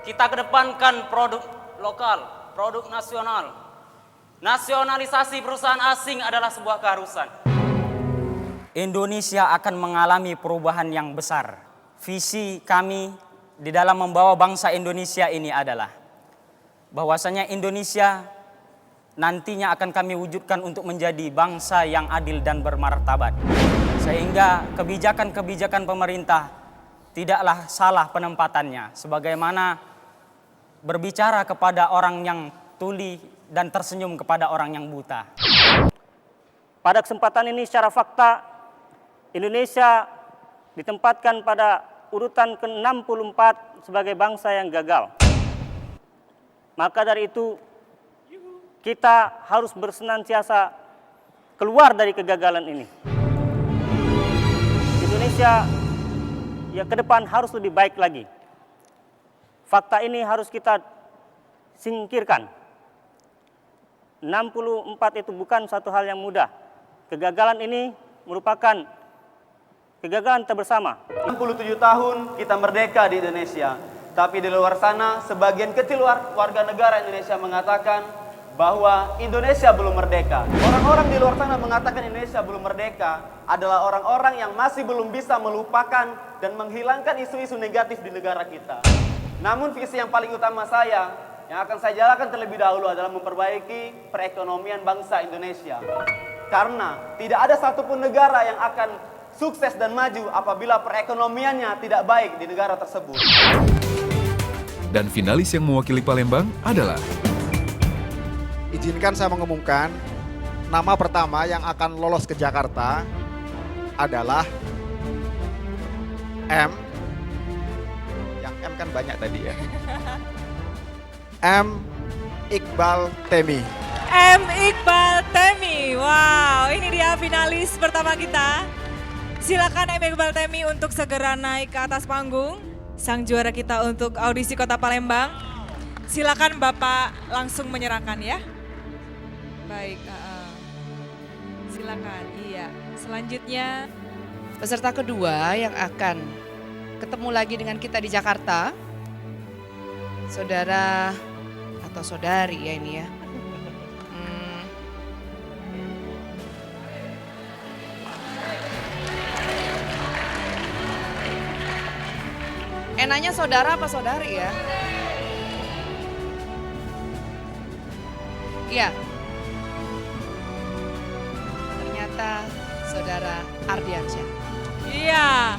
Kita kedepankan produk lokal, produk nasional. Nasionalisasi perusahaan asing adalah sebuah keharusan. Indonesia akan mengalami perubahan yang besar. Visi kami di dalam membawa bangsa Indonesia ini adalah bahwasanya Indonesia nantinya akan kami wujudkan untuk menjadi bangsa yang adil dan bermartabat. Sehingga kebijakan-kebijakan pemerintah tidaklah salah penempatannya. Sebagaimana berbicara kepada orang yang tuli dan tersenyum kepada orang yang buta. Pada kesempatan ini secara fakta, Indonesia ditempatkan pada urutan ke-64 sebagai bangsa yang gagal. Maka dari itu, kita harus bersenantiasa keluar dari kegagalan ini. Indonesia ya ke depan harus lebih baik lagi. Fakta ini harus kita singkirkan. 64 itu bukan satu hal yang mudah. Kegagalan ini merupakan kegagalan kita bersama. 67 tahun kita merdeka di Indonesia. Tapi di luar sana, sebagian kecil warga negara Indonesia mengatakan bahwa Indonesia belum merdeka. Orang-orang di luar sana mengatakan Indonesia belum merdeka adalah orang-orang yang masih belum bisa melupakan dan menghilangkan isu-isu negatif di negara kita. Namun visi yang paling utama saya, yang akan saya jalankan terlebih dahulu adalah memperbaiki perekonomian bangsa Indonesia. Karena tidak ada satupun negara yang akan sukses dan maju apabila perekonomiannya tidak baik di negara tersebut. Dan finalis yang mewakili Palembang adalah... Izinkan saya mengumumkan, nama pertama yang akan lolos ke Jakarta adalah M. Yang M kan banyak tadi ya. M. Iqbal Temi. M. Iqbal Temi. Wow, ini dia finalis pertama kita. Silakan M. Iqbal Temi untuk segera naik ke atas panggung. Sang juara kita untuk audisi Kota Palembang. Silakan Bapak langsung menyerahkan ya. Baik, silakan. Iya, selanjutnya peserta kedua yang akan ketemu lagi dengan kita di Jakarta, saudara atau saudari ya ini ya. Enaknya saudara apa saudari ya? Iya. Ternyata saudara Ardiansyah. iya,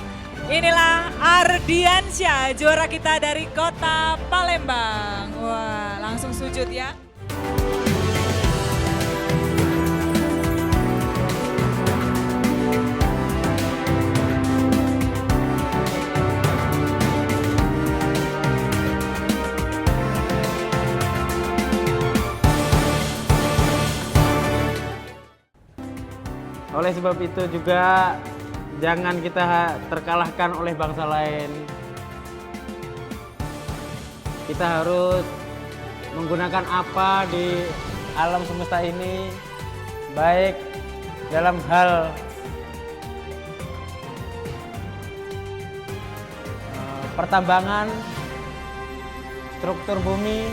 inilah Ardiansyah, juara kita dari Kota Palembang. Wah, langsung sujud ya. Oleh sebab itu juga jangan kita terkalahkan oleh bangsa lain. Kita harus menggunakan apa di alam semesta ini, baik dalam hal pertambangan, struktur bumi,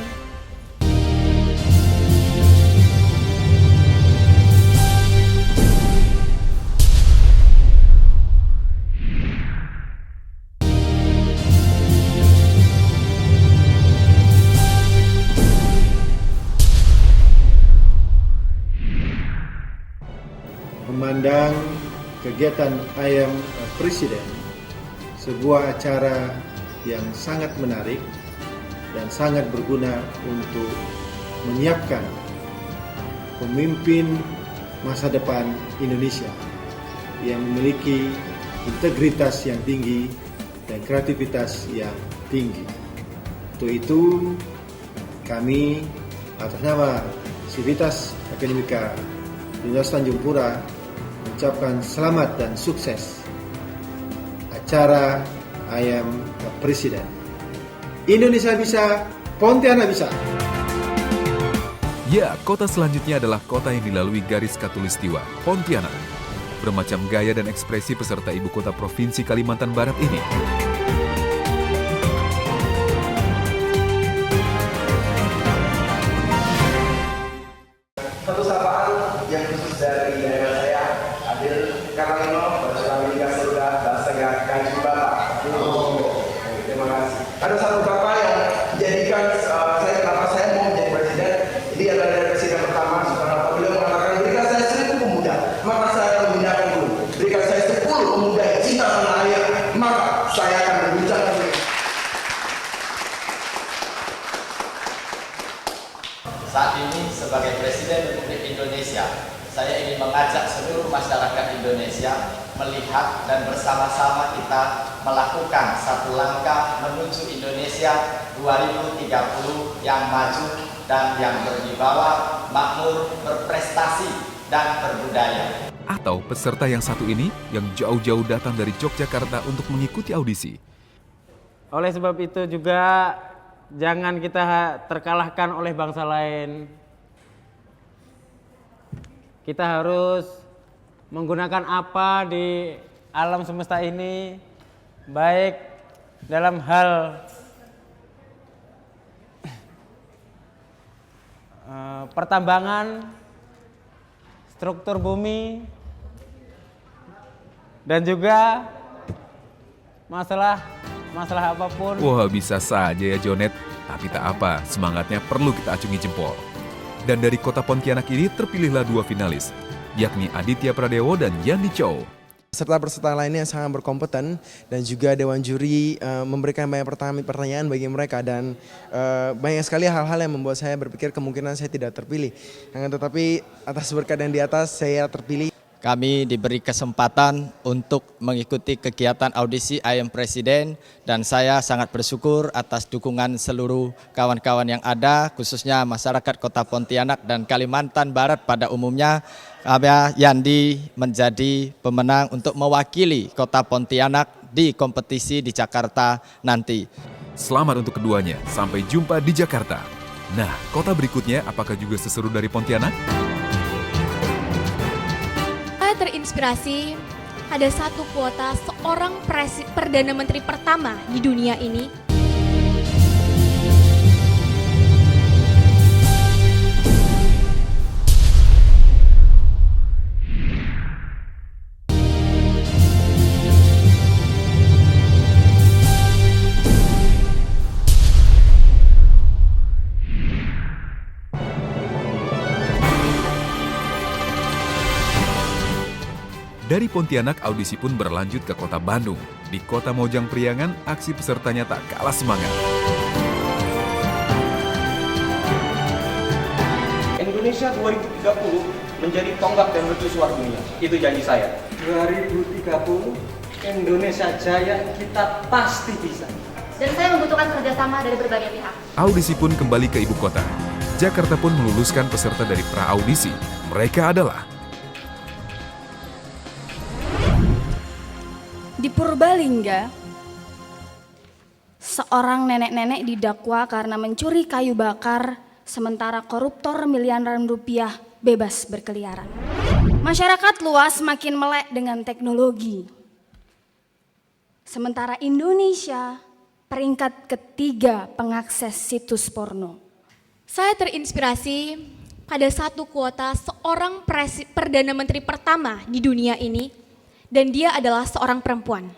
memandang kegiatan I Am President sebuah acara yang sangat menarik dan sangat berguna untuk menyiapkan pemimpin masa depan Indonesia yang memiliki integritas yang tinggi dan kreativitas yang tinggi. Untuk itu kami atas nama Sivitas Akademika Universitas Tanjung Pura mengucapkan selamat dan sukses acara I Am President. Indonesia bisa, Pontianak bisa. Ya, kota selanjutnya adalah kota yang dilalui garis khatulistiwa, Pontianak. Bermacam gaya dan ekspresi peserta ibu kota Provinsi Kalimantan Barat ini. Satu sapaan yang khusus dari daerah saya, Adil Karangino, Bersulawika Surga, Basega Kanji Bapak. Terima kasih. Ada satu bapak yang menjadikan saya, kenapa saya mau menjadi presiden, ini adalah dari presiden pertama, Soekarno. Beliau mengatakan, berikan saya 1000 pemuda, maka saya akan membinakan dulu. Berikan saya 10 pemuda yang cinta tanah air, maka saya akan membincangkan dulu. Saat ini sebagai Presiden Republik Indonesia, saya ingin mengajak seluruh masyarakat Indonesia melihat dan bersama-sama kita melakukan satu langkah menuju Indonesia 2030 yang maju dan yang berwibawa, makmur, berprestasi, dan berbudaya. Atau peserta yang satu ini yang jauh-jauh datang dari Yogyakarta untuk mengikuti audisi? Oleh sebab itu juga jangan kita terkalahkan oleh bangsa lain. Kita harus menggunakan apa di alam semesta ini, baik dalam hal pertambangan, struktur bumi, dan juga masalah apapun. Wah, bisa saja ya Jonet, tapi tak apa, semangatnya perlu kita acungi jempol. Dan dari kota Pontianak ini terpilihlah dua finalis, yakni Aditya Pradewo dan Yandi Chow. Peserta-peserta lainnya yang sangat berkompeten dan juga Dewan Juri memberikan banyak pertanyaan bagi mereka dan banyak sekali hal-hal yang membuat saya berpikir kemungkinan saya tidak terpilih. Tetapi atas berkat yang di atas saya terpilih. Kami diberi kesempatan untuk mengikuti kegiatan audisi I Am Presiden dan saya sangat bersyukur atas dukungan seluruh kawan-kawan yang ada, khususnya masyarakat Kota Pontianak dan Kalimantan Barat pada umumnya. Yandi menjadi pemenang untuk mewakili Kota Pontianak di kompetisi di Jakarta nanti. Selamat untuk keduanya, sampai jumpa di Jakarta. Nah, kota berikutnya apakah juga seseru dari Pontianak? Terinspirasi ada satu kuota seorang Perdana Menteri pertama di dunia ini. Dari Pontianak, audisi pun berlanjut ke kota Bandung. Di kota Mojang Priangan, aksi pesertanya tak kalah semangat. Indonesia 2030 menjadi tonggak dan mercusuar dunia. Itu janji saya. 2030 Indonesia Jaya, kita pasti bisa. Dan saya membutuhkan kerjasama dari berbagai pihak. Audisi pun kembali ke ibu kota. Jakarta pun meluluskan peserta dari pra-audisi. Mereka adalah Di Purbalingga, seorang nenek-nenek didakwa karena mencuri kayu bakar, sementara koruptor miliaran rupiah bebas berkeliaran. Masyarakat luas makin melek dengan teknologi. Sementara Indonesia peringkat ketiga pengakses situs porno. Saya terinspirasi pada satu kuota seorang Perdana Menteri pertama di dunia ini. Dan dia adalah seorang perempuan.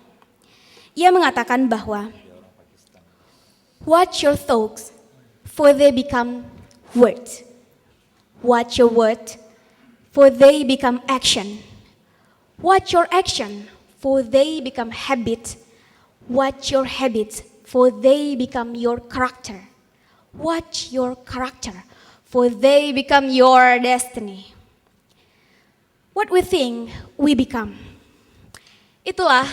Ia mengatakan bahwa watch your thoughts for they become words. Watch your word for they become action. Watch your action for they become habit. Watch your habits for they become your character. Watch your character for they become your destiny. What we think we become. Itulah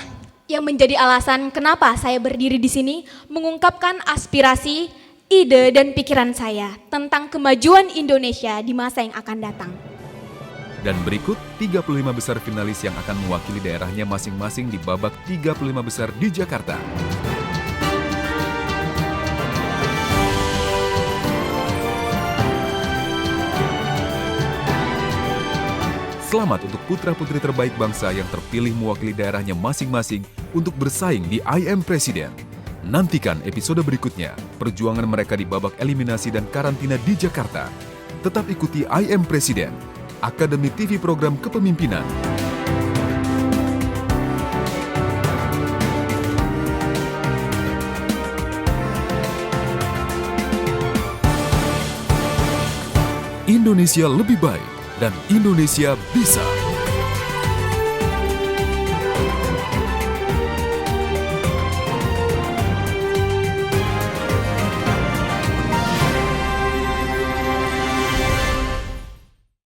yang menjadi alasan kenapa saya berdiri di sini mengungkapkan aspirasi, ide dan pikiran saya tentang kemajuan Indonesia di masa yang akan datang. Dan berikut 35 besar finalis yang akan mewakili daerahnya masing-masing di babak 35 besar di Jakarta. Selamat untuk putra-putri terbaik bangsa yang terpilih mewakili daerahnya masing-masing untuk bersaing di I Am Presiden. Nantikan episode berikutnya, perjuangan mereka di babak eliminasi dan karantina di Jakarta. Tetap ikuti I Am Presiden, Akademi TV Program Kepemimpinan. Indonesia lebih baik dan Indonesia bisa.